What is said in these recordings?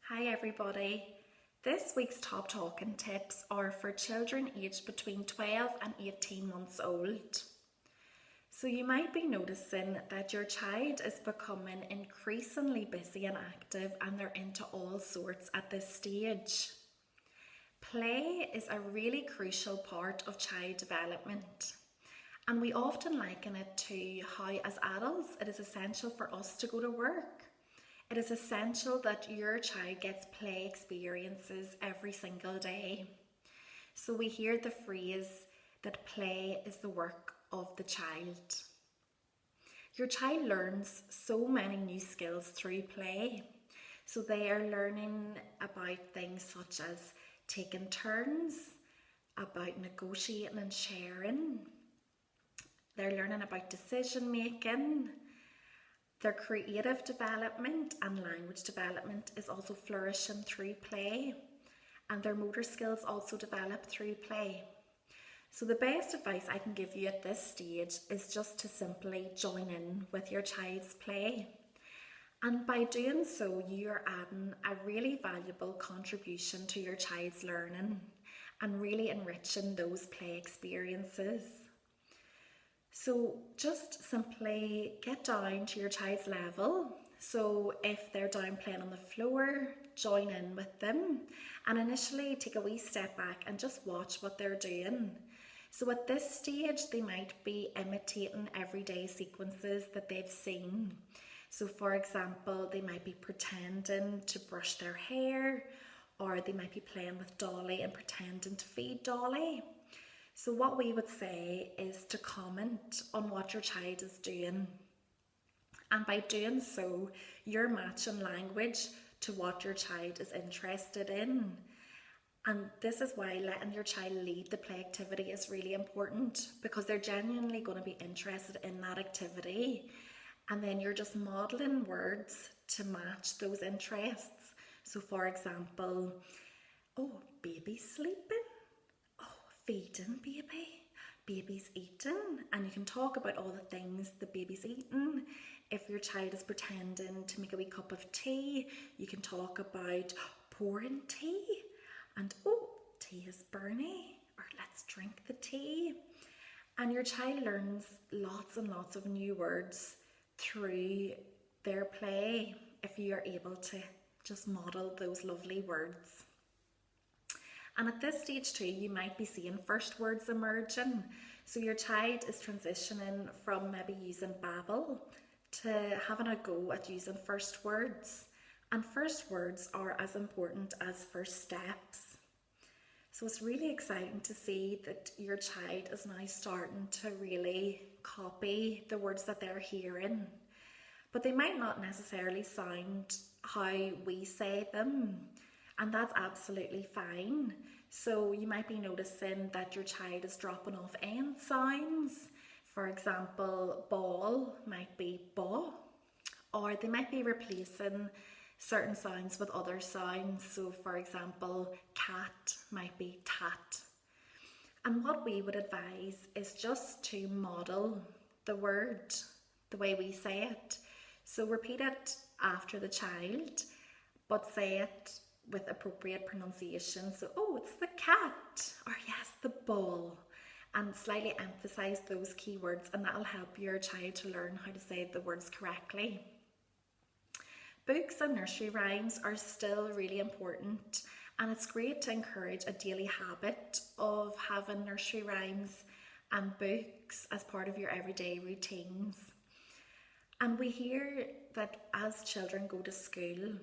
Hi everybody. This week's top talking tips are for children aged between 12 and 18 months old. So you might be noticing that your child is becoming increasingly busy and active and they're into all sorts at this stage. Play is a really crucial part of child development. And we often liken it to how as adults it is essential for us to go to work. It is essential that your child gets play experiences every single day. So we hear the phrase that play is the work of the child. Your child learns so many new skills through play. So they are learning about things such as taking turns, about negotiating and sharing. They're learning about decision making. Their creative development and language development is also flourishing through play, and their motor skills also develop through play. So the best advice I can give you at this stage is just to simply join in with your child's play. And by doing so, you're adding a really valuable contribution to your child's learning and really enriching those play experiences. So just simply get down to your child's level. So if they're down playing on the floor, join in with them and initially take a wee step back and just watch what they're doing. So at this stage, they might be imitating everyday sequences that they've seen. So for example, they might be pretending to brush their hair, or they might be playing with Dolly and pretending to feed Dolly. So what we would say is to comment on what your child is doing. And by doing so, you're matching language to what your child is interested in. And this is why letting your child lead the play activity is really important, because they're genuinely going to be interested in that activity. And then you're just modelling words to match those interests. So for example, oh, baby's sleeping. Feeding baby's eating, and you can talk about all the things the baby's eating. If your child is pretending to make a wee cup of tea, you can talk about pouring tea and tea is burny, or let's drink the tea. And your child learns lots and lots of new words through their play if you are able to just model those lovely words. And at this stage too, you might be seeing first words emerging. So your child is transitioning from maybe using babble to having a go at using first words. And first words are as important as first steps. So it's really exciting to see that your child is now starting to really copy the words that they're hearing. But they might not necessarily sound how we say them. And that's absolutely fine. So you might be noticing that your child is dropping off end sounds. For example, ball might be ba, or they might be replacing certain sounds with other sounds. So for example, cat might be tat. And what we would advise is just to model the word the way we say it. So repeat it after the child, but say it with appropriate pronunciation. So, it's the cat, or yes, the ball, and slightly emphasize those key words, and that'll help your child to learn how to say the words correctly. Books and nursery rhymes are still really important, and it's great to encourage a daily habit of having nursery rhymes and books as part of your everyday routines. And we hear that as children go to school,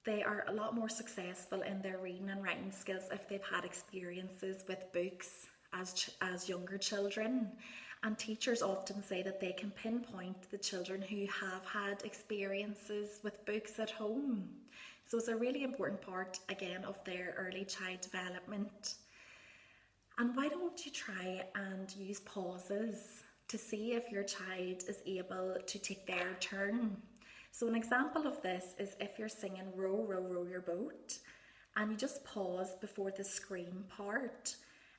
they are a lot more successful in their reading and writing skills if they've had experiences with books as younger children. And teachers often say that they can pinpoint the children who have had experiences with books at home. So it's a really important part, again, of their early child development. And why don't you try and use pauses to see if your child is able to take their turn? So an example of this is if you're singing Row, Row, Row Your Boat, and you just pause before the scream part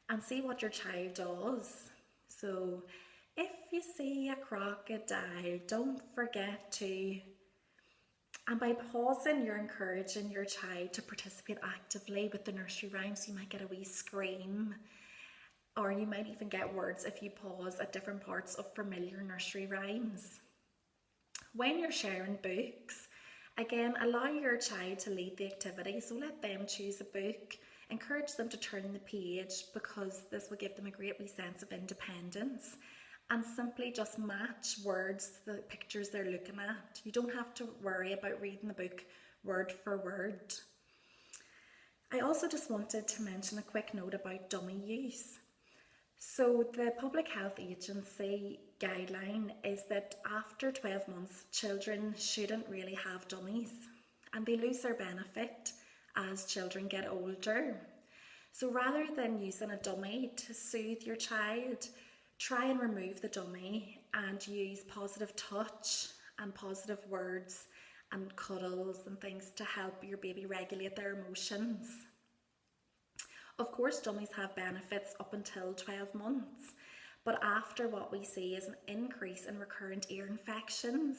and see what your child does. So if you see a crocodile, don't forget to, And by pausing, you're encouraging your child to participate actively with the nursery rhymes. You might get a wee scream, or you might even get words if you pause at different parts of familiar nursery rhymes. When you're sharing books, again, allow your child to lead the activity. So let them choose a book, encourage them to turn the page, because this will give them a great wee sense of independence. And simply just match words to the pictures they're looking at. You don't have to worry about reading the book word for word. I also just wanted to mention a quick note about dummy use. So the Public Health Agency guideline is that after 12 months, children shouldn't really have dummies, and they lose their benefit as children get older. So rather than using a dummy to soothe your child, try and remove the dummy and use positive touch and positive words and cuddles and things to help your baby regulate their emotions. Of course, dummies have benefits up until 12 months, but after, what we see is an increase in recurrent ear infections,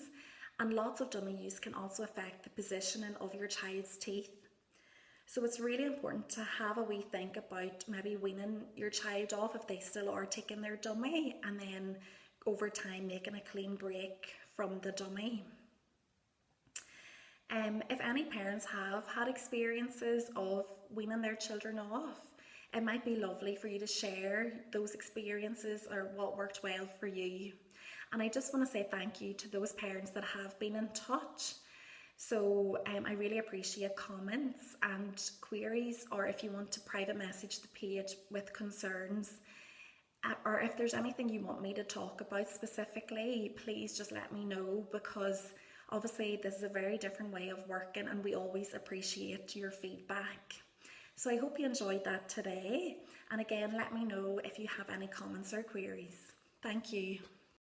and lots of dummy use can also affect the positioning of your child's teeth. So it's really important to have a wee think about maybe weaning your child off if they still are taking their dummy, and then over time making a clean break from the dummy. If any parents have had experiences of weaning their children off, it might be lovely for you to share those experiences or what worked well for you. And I just want to say thank you to those parents that have been in touch. So I really appreciate comments and queries, or if you want to private message the page with concerns, or if there's anything you want me to talk about specifically, please just let me know, because obviously this is a very different way of working and we always appreciate your feedback. So I hope you enjoyed that today, and again, let me know if you have any comments or queries. Thank you.